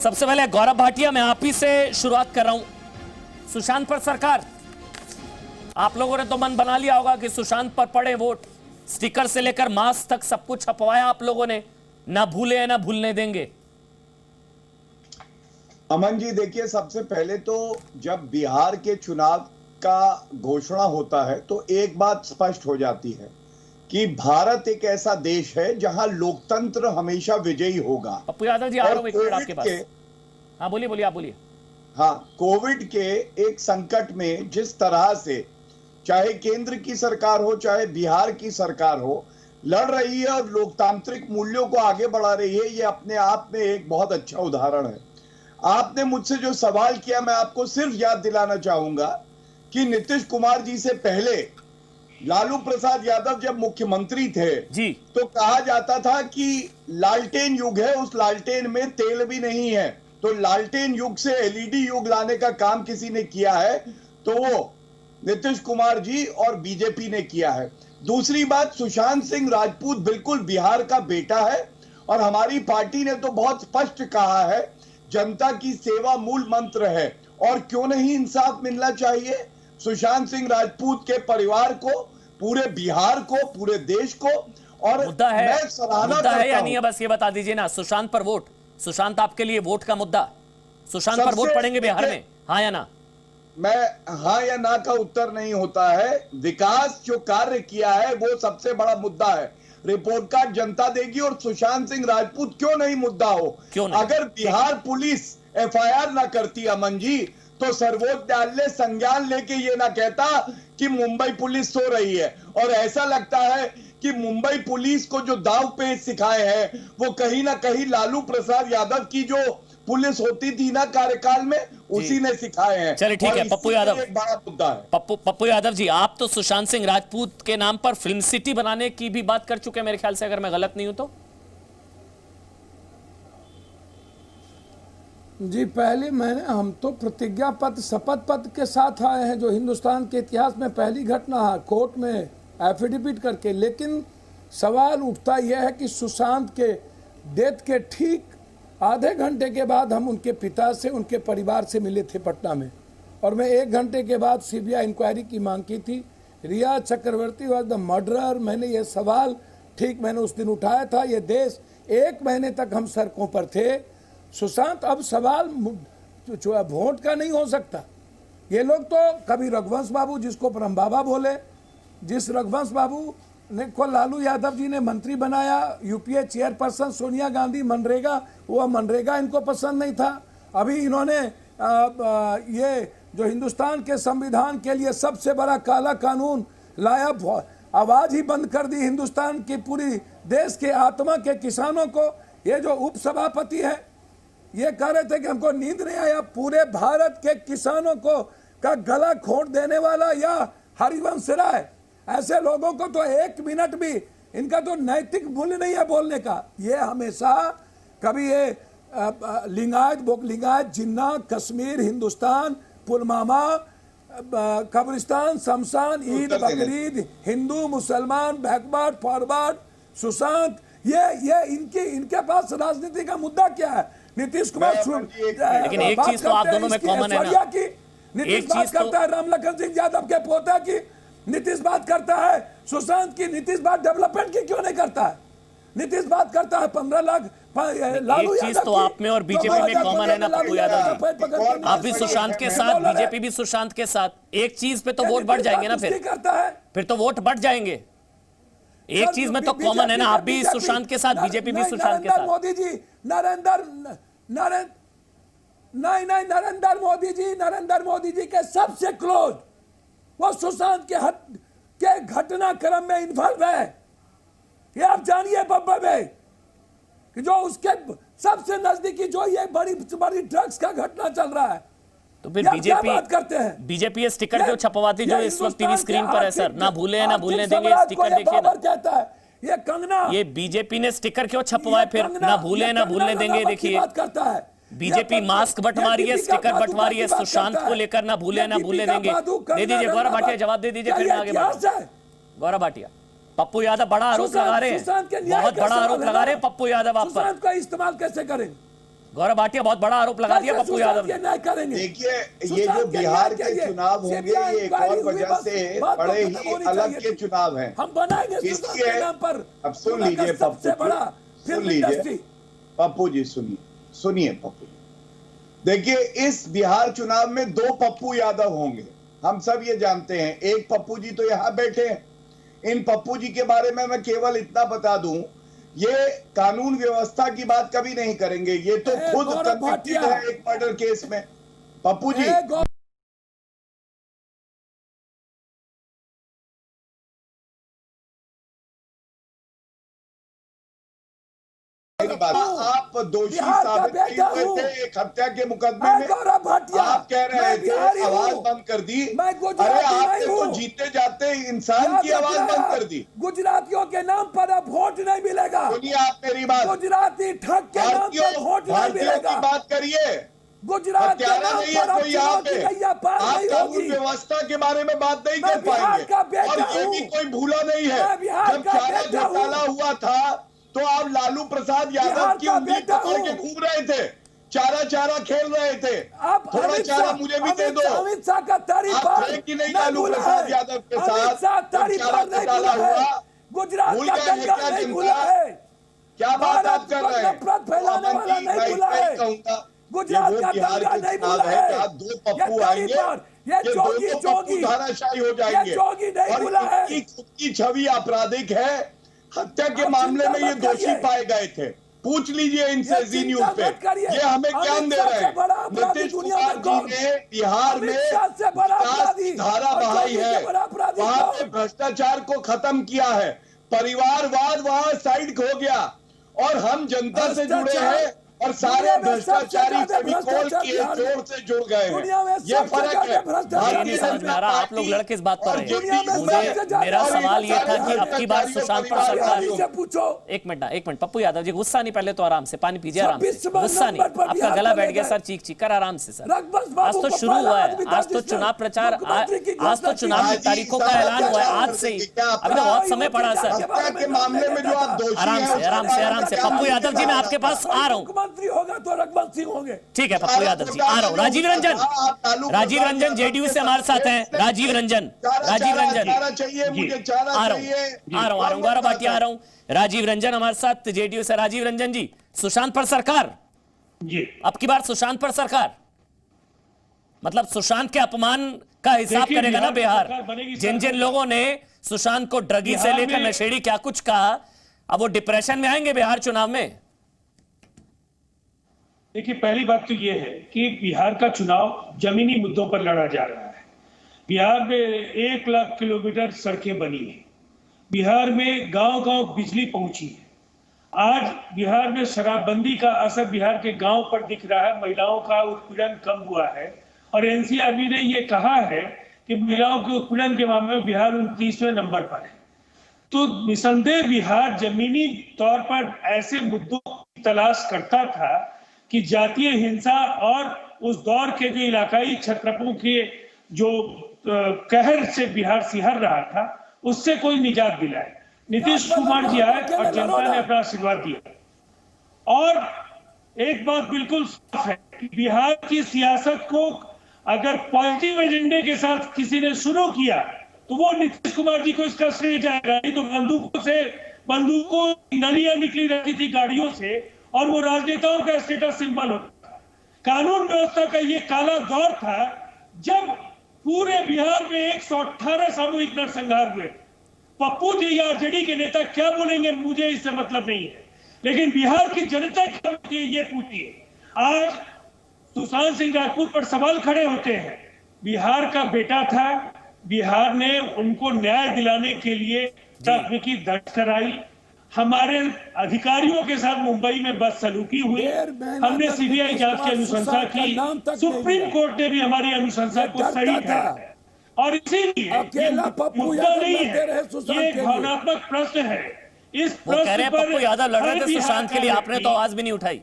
सबसे पहले गौरव भाटिया, मैं आप ही से शुरुआत कर रहा हूं। सुशांत पर सरकार, आप लोगों ने तो मन बना लिया होगा कि सुशांत पर पड़े वोट। स्टिकर से लेकर मास्क तक सब कुछ छपवाया आप लोगों ने, ना भूले ना भूलने देंगे। अमन जी देखिए, सबसे पहले तो जब बिहार के चुनाव का घोषणा होता है तो एक बात स्पष्ट हो जाती है कि भारत एक ऐसा देश है जहां लोकतंत्र हमेशा विजयी होगा। पप्पू यादव जी, आ रहा हूं एक मिनट आपके पास। हाँ बोलिए बोलिए, आप बोलिए। हाँ, कोविड के एक संकट में जिस तरह से चाहे केंद्र की सरकार हो चाहे बिहार की सरकार हो, लड़ रही है और लोकतांत्रिक मूल्यों को आगे बढ़ा रही है, ये अपने आप में एक बहुत अच्छा उदाहरण है। आपने मुझसे जो सवाल किया, मैं आपको सिर्फ याद दिलाना चाहूंगा कि नीतीश कुमार जी से पहले लालू प्रसाद यादव जब मुख्यमंत्री थे जी, तो कहा जाता था कि लालटेन युग है, उस लालटेन में तेल भी नहीं है। तो लालटेन युग से एलईडी युग लाने का काम किसी ने किया है तो वो नीतीश कुमार जी और बीजेपी ने किया है। दूसरी बात, सुशांत सिंह राजपूत बिल्कुल बिहार का बेटा है और हमारी पार्टी ने तो बहुत स्पष्ट कहा है, जनता की सेवा मूल मंत्र है और क्यों नहीं इंसाफ मिलना चाहिए सुशांत सिंह राजपूत के परिवार को, पूरे बिहार को, पूरे देश को। और मुद्दा है, मैं सराहना मुद्दा है करता या नहीं है, बस ये बता दीजिए ना। सुशांत पर वोट, सुशांत आपके लिए वोट का मुद्दा, सुशांत पर वोट पड़ेंगे बिहार में, हाँ या ना? मैं हाँ या ना का उत्तर नहीं होता है। विकास जो कार्य किया है वो सबसे बड़ा मुद्दा है। रिपोर्ट कार्ड जनता देगी और सुशांत सिंह राजपूत क्यों नहीं मुद्दा हो? क्यों नहीं? अगर बिहार पुलिस एफआईआर ना करती अमन जी, तो सर्वोच्च न्यायालय संज्ञान लेके ये ना कहता कि मुंबई पुलिस सो रही है। और ऐसा लगता है कि मुंबई पुलिस को जो दाव पेच सिखाए हैं वो कहीं ना कहीं लालू प्रसाद यादव की जो पुलिस होती थी ना कार्यकाल में, उसी ने सिखाए हैं। चलिए ठीक है पप्पू यादव, एक बड़ा मुद्दा है। पप्पू यादव जी, आप तो सुशांत सिंह राजपूत के नाम पर फिल्म सिटी बनाने की भी बात कर चुके हैं मेरे ख्याल से, अगर मैं गलत नहीं हूं तो। जी, पहले हम तो प्रतिज्ञा पत्र, शपथ पत्र के साथ आए हैं, जो हिंदुस्तान के इतिहास में पहली घटना है, कोर्ट में एफिडेविट करके। लेकिन सवाल उठता यह है कि सुशांत के डेथ के ठीक आधे घंटे के बाद हम उनके पिता से, उनके परिवार से मिले थे पटना में, और मैं 1 घंटे के बाद सीबीआई इंक्वायरी की मांग की थी। रिया चक्रवर्ती वाज द मर्डरर, मैंने ये सवाल ठीक मैंने उस दिन उठाया था। ये देश 1 महीने तक हम सड़कों पर थे। सुशांत, अब सवाल वोट का नहीं हो सकता। ये लोग तो कभी रघुवंश बाबू, जिसको परम बाबा बोले, जिस रघुवंश बाबू ने को लालू यादव जी ने मंत्री बनाया, यूपीए चेयरपर्सन सोनिया गांधी, मनरेगा, वो मनरेगा इनको पसंद नहीं था। अभी इन्होंने ये जो हिंदुस्तान के संविधान के लिए सबसे बड़ा काला कानून लाया, आवाज ही बंद कर दी हिंदुस्तान की पूरी देश के आत्मा के किसानों को। ये जो उपसभापति है, ये कह रहे थे कि हमको नींद नहीं आया, पूरे भारत के किसानों को का गला घोंट देने वाला या हरिवंश राय, ऐसे लोगों को तो 1 मिनट भी इनका तो नैतिक मूल्य नहीं है बोलने का। ये हमेशा कभी ये लिंगायत, जिन्ना, कश्मीर, हिंदुस्तान, पुलवामा, कब्रिस्तान, शमशान, ईद, बकरीद, हिंदू, मुसलमान, बैकवर्ड, फॉरवर्ड, सुशांत, ये इनके पास राजनीति का मुद्दा क्या है? नीतीश कुमार, लेकिन एक चीज तो आप दोनों में कॉमन है ना, नीतीश बात करता है राम लखन सिंह यादव के पोता की, नीतीश बात करता है सुशांत की, नीतीश बात डेवलपमेंट की क्यों नहीं करता है? नीतीश बात करता है 15 लाख लालू एक चीज तो आप में और बीजेपी में कॉमन है ना पप्पू यादव जी, आप भी सुशांत के साथ, बीजेपी भी सुशांत के साथ। एक चीज पे तो वोट बढ़ जाएंगे ना, फिर तो वोट बढ़ जाएंगे। एक चीज में तो कॉमन है ना, आप भी सुशांत के साथ, बीजेपी भी सुशांत के साथ। मोदी जी, नरेंद्र मोदी जी के सबसे क्लोज, वो सुशांत के घटनाक्रम में इन्वॉल्व है। ये आप जानिए बब्बा भाई, कि जो उसके सबसे नजदीकी जो ये बड़ी ड्रग्स का घटना चल रहा है, तो फिर बीजेपी ये स्टिकर क्यों छपवाती जो इस वक्त टीवी स्क्रीन पर है सर? ना भूले ना भूलने देंगे, स्टिकर देखिए ना। कहता है ये कंगना, ये बीजेपी ने स्टिकर क्यों छपवाए फिर? ना भूले ना भूलने देंगे, देखिए बात करता है। बीजेपी मास्क बंटवा रही है, स्टिकर बंटवा रही है सुशांत को लेकर, ना भूले ना भूलने देंगे। दे दीजिए गौरव भाटिया, जवाब दे दीजिए, फिर मैं आगे बढ़ूं। गौरव भाटिया, पप्पू यादव बड़ा आरोप लगा रहे हैं, बहुत बड़ा आरोप लगा रहे हैं पप्पू यादव आप पर। सुशांत का इस्तेमाल कैसे करें? गौरव भाटिया बहुत बड़ा आरोप लगा दिया पप्पू यादव ने। न्याय करेंगे। देखिए, ये जो बिहार के चुनाव होंगे, ये एक और वजह से बड़े ही अलग के चुनाव हैं। हम बनाएंगे इसलिए नाम पर। अब सुन लीजिए सबसे बड़ा सुन लीजिए पप्पू जी, सुनिए पप्पू जी। देखिए, इस बिहार चुनाव में 2 पप्पू यादव होंगे, हम सब ये जानते हैं। एक पप्पू जी तो यहाँ बैठे हैं। इन पप्पू जी के बारे में मैं केवल इतना बता दूं, ये कानून व्यवस्था की बात कभी नहीं करेंगे। ये तो खुद कन्विक्टेड है एक मर्डर केस में। पप्पू जी, आप दोषी साबित नहीं हुए थे एक हत्या के मुकदमे में। आप कह रहे थे आवाज बंद कर दी। अरे आपने तो जीते जाते इंसान की आवाज बंद कर दी। गुजरातियों के नाम पर अब वोट नहीं मिलेगा। सुनिए आप मेरी बात, गुजराती ठग के नाम पर वोट नहीं मिलेगा। की बात करिए। गुजरात के नाम नहीं है कोई यहाँ पे। आप कानून व्यवस्था के बारे में बात नहीं कर पाएंगे। और ये भी कोई भूला नहीं है, जब चारा घोटाला हुआ था तो आप लालू प्रसाद यादव की उंगली पकड़ के घूम रहे थे, चारा खेल रहे थे। थोड़ा चारा मुझे भी दे दो। अमित शाह का तारीफ आप थे कि नहीं लालू प्रसाद यादव के साथ चारा घोटाला हुआ? गुजरात भूल का गए हैं क्या जनता? क्या बात आप कर रहे हैं? मैं कहूंगा गुजरात का बिहार के चुनाव है, क्या 2 पप्पू आएंगे, ये दोनों पप्पू धाराशाही हो जाएंगे। और इनकी खुद की छवि आपराधिक है। हत्या के मामले में ये दोषी पाए गए थे। पूछ लीजिए इनसे जी न्यूज पे, ये हमें ज्ञान दे रहे हैं। नीतीश कुमार जी ने बिहार में विकास की धारा बहाई है, वहां पे भ्रष्टाचार को खत्म किया है, परिवारवाद वहां साइड हो गया, और हम जनता से जुड़े हैं और सारे भ्रष्टाचारी फेविकोल की चोर से जुड़ गए हैं। ये फर्क है। नहीं समझ में आ रहा, आप लोग लड़के इस बात पर हैं। मुझे मेरा सवाल ये था कि अब की बार सुशांत पर सरकार। एक मिनट पप्पू यादव जी, गुस्सा नहीं, पहले तो आराम से पानी पीजिए, आराम से, गुस्सा नहीं। आपका गला बैठ गया सर, चीख कर आराम से सर। आज तो शुरू हुआ है, आज तो चुनाव प्रचार, आज तो चुनाव की तारीखों का ऐलान हुआ है आज से ही। अभी तो बहुत समय पड़ा सर। के मामले में जो आप दोषी हैं, आराम से पप्पू यादव जी, मैं आपके पास आ रहा हूँ। होगा तो रघुवंश सिंह होंगे। ठीक है पप्पू यादव जी, आ रहा हूँ। राजीव रंजन जेडीयू से हमारे साथ हैं। राजीव रंजन आ रहा हूँ। गौरव भाटिया आ रहा हूँ। राजीव रंजन हमारे साथ जेडीयू से। राजीव रंजन जी, सुशांत पर सरकार जी, अब की बार सुशांत पर सरकार, मतलब सुशांत के अपमान का हिसाब करेगा ना बिहार। जिन जिन लोगों ने सुशांत को ड्रगी से लेकर नशेड़ी क्या कुछ कहा, अब वो डिप्रेशन में आएंगे बिहार चुनाव में। देखिए, पहली बात तो ये है कि बिहार का चुनाव जमीनी मुद्दों पर लड़ा जा रहा है। बिहार में 1 लाख किलोमीटर सड़कें बनी हैं, बिहार में गांव-गांव बिजली पहुंची है। आज बिहार में शराबबंदी का असर बिहार के गांव पर दिख रहा है, महिलाओं का उत्पीड़न कम हुआ है, और एनसीआरबी ने ये कहा है कि महिलाओं के उत्पीड़न के मामले में बिहार 29वें नंबर पर है। तो निसंदेह बिहार जमीनी तौर पर ऐसे मुद्दों की तलाश करता था कि जातीय हिंसा और उस दौर के जो इलाकाई छत्रपों के जो कहर से बिहार सिहर रहा था, उससे कोई निजात दिलाए। नीतीश कुमार जी आए और जनता ने अपना आशीर्वाद दिया। और एक बात बिल्कुल साफ है कि बिहार की सियासत को अगर पॉजिटिव एजेंडे के साथ किसी ने शुरू किया तो वो नीतीश कुमार जी को इसका श्रेय जाएगा। नहीं तो बंदूकों की नलियां निकली रहती थी गाड़ियों से, और वो राजनेताओं का स्टेटस सिंबल होता था। कानून व्यवस्था का ये काला दौर था जब पूरे बिहार में 118 सामूहिक नरसंहार हुए। पप्पू जी या आरजेडी के नेता क्या बोलेंगे मुझे इससे मतलब नहीं है, लेकिन बिहार की जनता क्या बोलती है ये पूछिए। आज सुशांत सिंह राजपूत पर सवाल खड़े होते हैं। बिहार का बेटा था, बिहार ने उनको न्याय दिलाने के लिए प्राथमिकी दर्ज कराई। हमारे अधिकारियों के साथ मुंबई में बदसलूकी हुई, हमने सीबीआई जांच की अनुशंसा की, सुप्रीम कोर्ट ने भी हमारी अनुशंसा को सही ठहराया। और इसीलिए मुद्दा नहीं है, ये एक भावनात्मक प्रश्न है। इस वो कह रहे हैं पप्पू यादव लड़ रहे थे सुशांत के लिए, आपने तो आवाज भी नहीं उठाई।